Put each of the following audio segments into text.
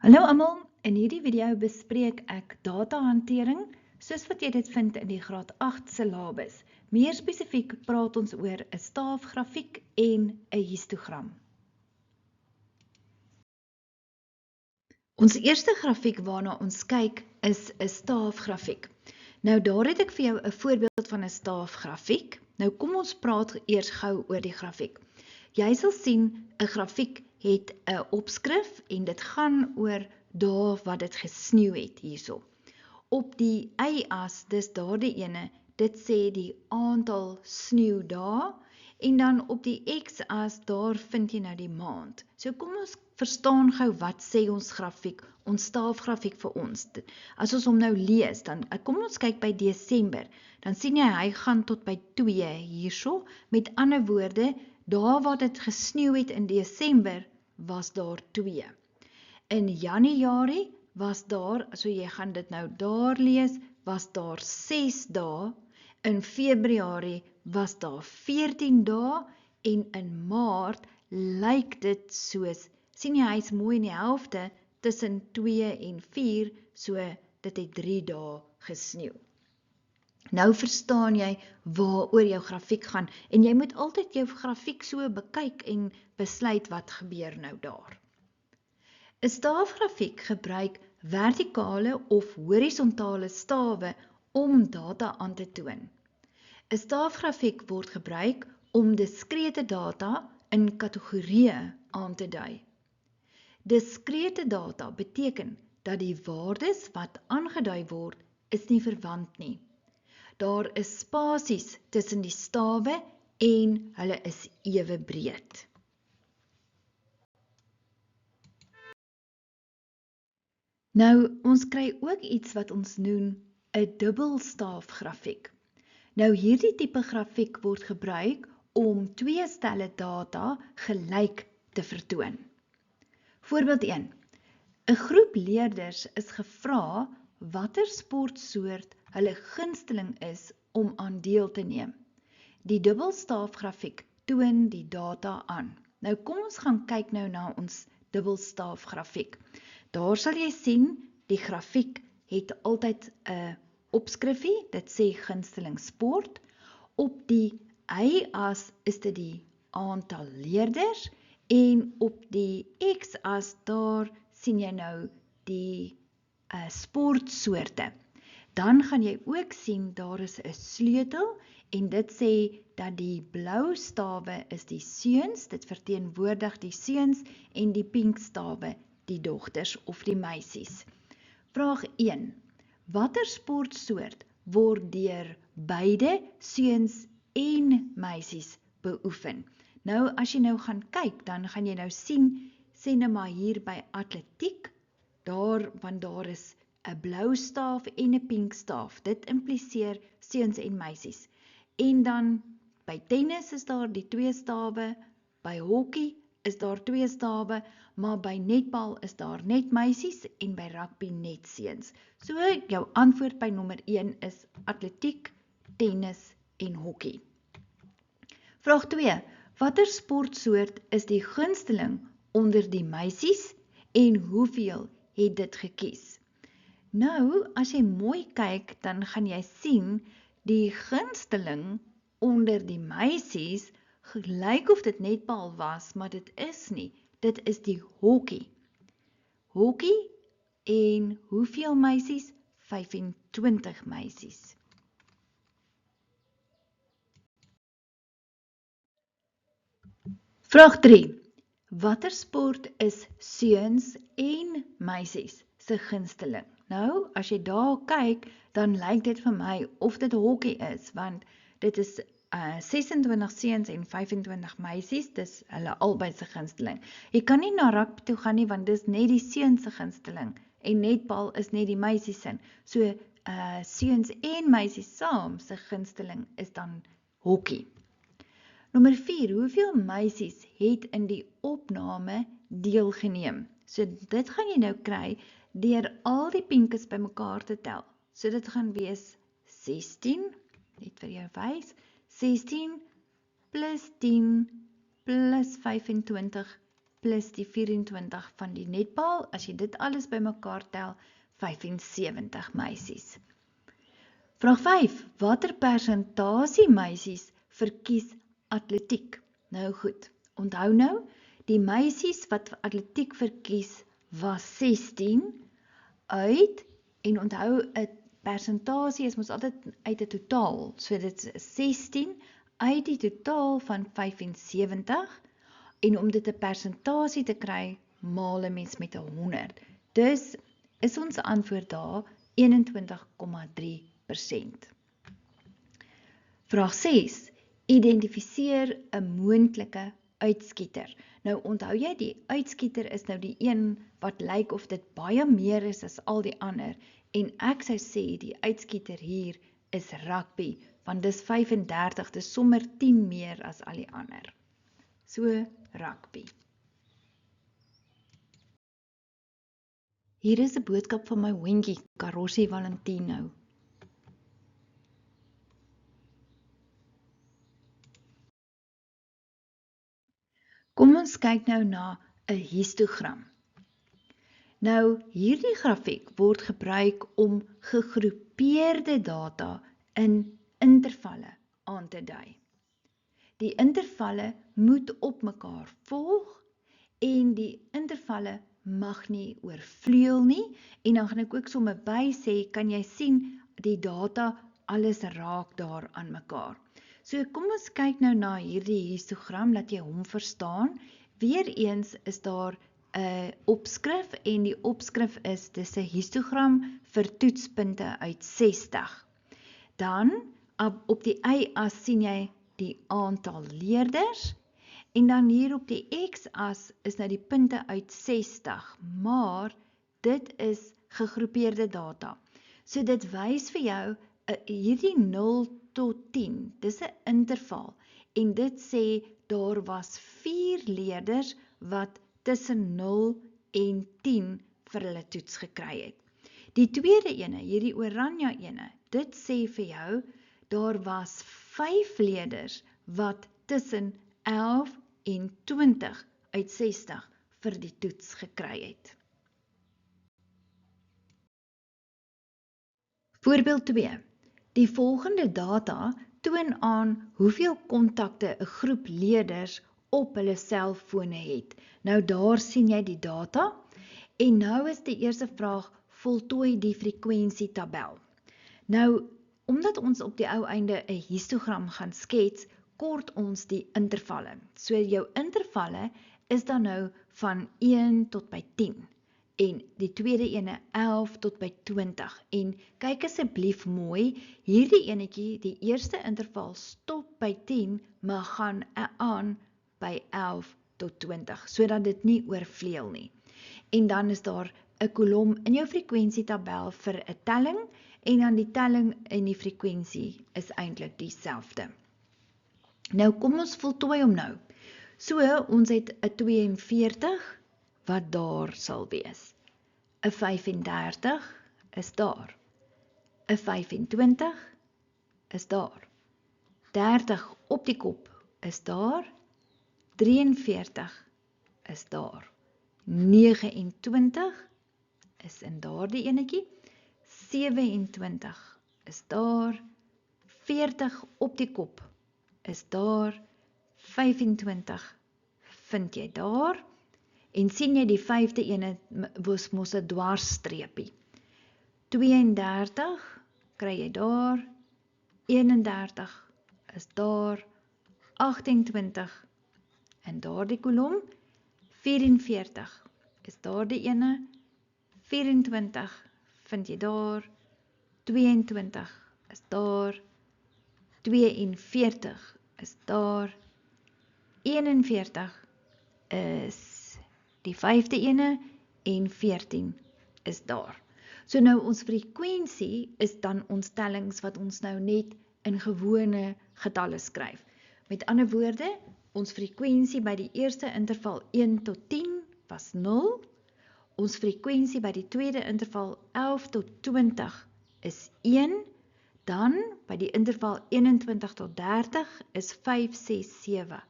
Hallo almal, in hierdie video bespreek ek datahantering soos wat jy dit vind in die graad 8 syllabus. Meer spesifiek praat ons oor 'n staafgrafiek en 'n histogram. Ons eerste grafiek waarna ons kyk is 'n staafgrafiek. Nou daar het ek vir jou 'n voorbeeld van 'n staafgrafiek. Nou kom ons praat eers gou oor die grafiek. Jy sal sien 'n grafiek het 'n opskrif en dit gaan oor dae wat dit gesneeu het hierso. Op die y-as, dis daardie ene, dit sê die aantal sneeudae en dan op die x-as, daar vind jy nou die maand. So kom ons verstaan gou wat sê ons grafiek, ons staafgrafiek vir ons. As ons hom nou lees, dan kom ons kyk by Desember, dan sien jy hy gaan tot by 2 hierso. Met ander woorde, daar waar dit gesneeu het in Desember, was daar 2. In Januarie was daar, so jy gaan dit nou daar lees, was daar 6 dae. In Februarie was daar 14 dae en in Maart lyk dit soos, sien jy hy is mooi in die helfte tussen 2 en 4, so dit het 3 dae gesneeu. Nou verstaan jy waaroor jou grafiek gaan en jy moet altyd jou grafiek so bekyk en besluit wat gebeur nou daar. 'n Staafgrafiek gebruik vertikale of horisontale stawe om data aan te toon. 'n Staafgrafiek word gebruik om diskrete data in kategorieë aan te dui. Diskrete data beteken dat die waardes wat aangedui word, is nie verwant nie. Daar is spasies tussen die stawe en hulle is ewe breed. Nou, ons kry ook iets wat ons noem 'n dubbelstaafgrafiek. Nou, hierdie tipe grafiek word gebruik om 2 stelle data gelyk te vertoon. Voorbeeld 1. 'n groep leerders is gevra watter sportsoort hulle gunsteling is om aan deel te neem. Die dubbelstaafgrafiek toon die data aan. Nou kom ons gaan kyk nou na ons dubbelstaafgrafiek. Daar sal jy sien, die grafiek het altyd 'n opskrifie, dit sê gunsteling sport. Op die y-as is dit die aantal leerders en op die x-as daar sien jy nou die sportsoorte. Dan gaan jy ook sien daar is 'n sleutel en dit sê dat die blou stawe is die seuns, dit verteenwoordig die seuns en die pink stawe die dogters of die meisies. Vraag 1. Watter sportsoort word deur beide seuns en meisies beoefen? Nou, as jy nou gaan kyk, dan gaan jy nou sien, sê nou maar hier by atletiek, want daar is 'n blou staaf en 'n pink staaf. Dit impliseer seuns en meisies. En dan by tennis is daar die 2 stawe, by hokkie is daar 2 stawe, maar by netbal is daar net meisies en by rugby net seuns. So jou antwoord by nommer 1 is atletiek, tennis en hokkie. Vraag 2. Watter sportsoort is die gunsteling onder die meisies en hoeveel het dit gekies? Nou, as jy mooi kyk, dan gaan jy sien die gunsteling onder die meisies gelyk of dit netbal was, maar dit is nie. Dit is die hokkie. Hokkie en hoeveel meisies? 25 meisies. Vraag 3. Watter sport is seuns en meisies se gunsteling? Nou, as jy daar kyk, dan lyk dit vir my of dit hokkie is, want dit is 26 seuns en 25 meisies, dis hulle albei se gunsteling. Jy kan nie na rugby toe gaan nie, want dis net die seuns se gunsteling, en netbal is net die meisies se. So, seuns en meisies saam se gunsteling is dan hokkie. Nommer 4, hoeveel meisies het in die opname deelgeneem? So dit gaan jy nou kry deur al die pinkes bymekaar te tel. So dit gaan wees 16, net vir jou wys, 16 plus 10 plus 25 plus die 24 van die netbal, as jy dit alles bymekaar tel, 75 meisies. Vraag 5. Watter persentasie meisies verkies atletiek? Nou goed, onthou nou, die meisies wat atletiek verkies was 16 uit, en onthou, 'n persentasie is mos altyd uit 'n totaal, so dit is 16 uit die totaal van 75, en om dit 'n persentasie te kry, maal 'n mens met 100. Dus is ons antwoord daar 21,3%. Vraag 6. Identifiseer 'n moontlike uitskieter. Nou onthou jy, die uitskieter is nou die een wat lyk of dit baie meer is as al die ander, en ek sou sê die uitskieter hier is rugby, want dis 35, dis sommer 10 meer as al die ander. So, rugby. Hier is 'n boodskap van my hondjie, Karossie Valentino. Kom ons kyk nou na 'n histogram. Nou, hierdie grafiek word gebruik om gegroepeerde data in intervalle aan te dui. Die intervalle moet op mekaar volg en die intervalle mag nie oorvleuel nie, en dan gaan ek ook sommer by sê, kan jy sien die data, alles raak daar aan mekaar. So kom ons kyk nou na hierdie histogram, dat jy hom verstaan. Weereens is daar 'n opskrif, en die opskrif is, dis 'n histogram vir toetspunte uit 60. Dan, op die y-as sien jy die aantal leerders, en dan hier op die x-as is nou die punte uit 60, maar dit is gegroepeerde data. So dit wys vir jou, hierdie 0 tot 10, dis 'n interval, en dit sê, daar was 4 leerders wat tussen 0 en 10 vir hulle toets gekry het. Die tweede ene, hierdie oranje ene, dit sê vir jou, daar was 5 leerders wat tussen 11 en 20 uit 60 vir die toets gekry het. Voorbeeld 2. Die volgende data toon aan hoeveel kontakte 'n groep leerders op hulle selfone het. Nou daar sien jy die data, en nou is die eerste vraag, voltooi die frekwensietabel. Nou, omdat ons op die ou einde 'n histogram gaan skets, kort ons die intervalle. So jou intervalle is dan nou van 1 tot by 10, en die tweede ene 11 tot by 20, en kyk asseblief mooi, hierdie enetjie, die eerste interval stop by 10, maar gaan aan by 11 tot 20, sodat dit nie oorvleuel nie. En dan is daar 'n kolom in jou frekwensietabel vir 'n telling, en dan die telling en die frekwensie is eintlik dieselfde. Nou kom ons voltooi hom nou. So, ons het 'n 42 wat daar sal wees. 'n 35 is daar. 'n 25 is daar. 30 op die kop is daar. 43 is daar. 29 is in daardie enetjie. 27 is daar. 40 op die kop is daar. 25 vind jy daar. En sien jy die vyfde ene was mos 'n dwarsstreepie. 32 kry jy daar. 31 is daar. 28 in daardie kolom. 44 is daardie ene. 24 vind jy daar. 22 is daar. 42 is daar. 41 is die vyfde ene en 14 is daar. So nou ons frekwensie is dan ons tellings wat ons nou net in gewone getalle skryf. Met ander woorde, ons frekwensie by die eerste interval 1 tot 10 was 0. Ons frekwensie by die tweede interval 11 tot 20 is 1. Dan by die interval 21 tot 30 is 5, 6, 7,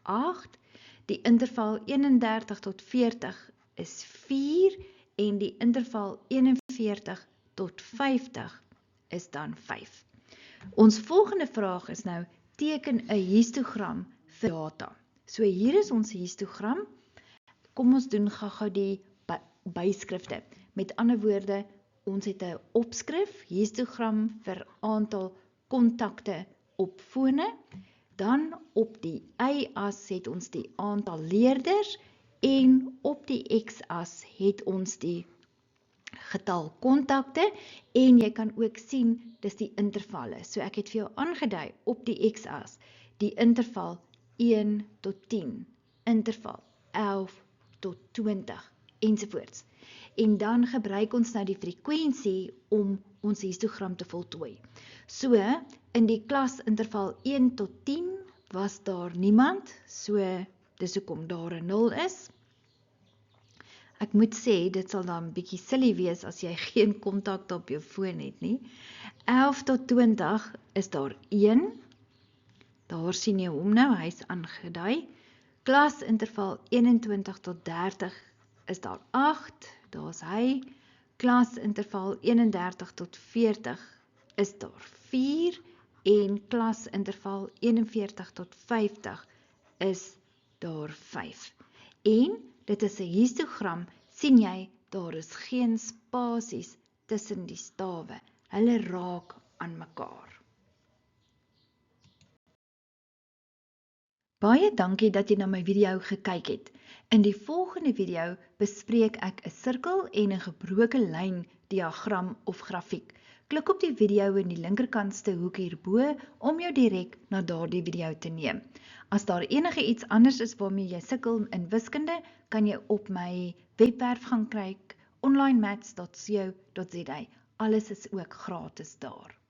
8. Die interval 31 tot 40 is 4 en die interval 41 tot 50 is dan 5. Ons volgende vraag is nou, teken 'n histogram vir data. So hier is ons histogram. Kom ons doen gou die byskrifte. Met ander woorde, ons het 'n opskrif, histogram vir aantal kontakte op fone. Dan op die y-as het ons die aantal leerders en op die x-as het ons die getal kontakte en jy kan ook sien dis die intervalle. So ek het vir jou aangedui op die x-as die interval 1 tot 10, interval 11 tot 20 ensovoorts. En dan gebruik ons nou die frekwensie om ons histogram te voltooi. So in die klas interval 1 tot 10 was daar niemand, so dis hoekom daar 'n 0 is. Ek moet sê, dit sal dan bietjie silly wees as jy geen kontak op jou foon het nie. 11 tot 20 is daar 1. Daar sien jy hom nou, hy's aangedui. Klas interval 21 tot 30 is daar 8, daar's hy. Klas interval 31 tot 40 is daar 4 en klas interval 41 tot 50 is daar 5. En dit is 'n histogram, sien jy, daar is geen spasies tussen die stawe. Hulle raak aan mekaar. Baie dankie dat jy na my video gekyk het. In die volgende video bespreek ek 'n sirkel en 'n gebroke lyn diagram of grafiek. Klik op die video in die linkerkantste hoek hierbo om jou direk na daardie video te neem. As daar enige iets anders is waarmee jy sukkel in wiskunde, kan jy op my webwerf gaan kyk, onlinemaths.co.za. Alles is ook gratis daar.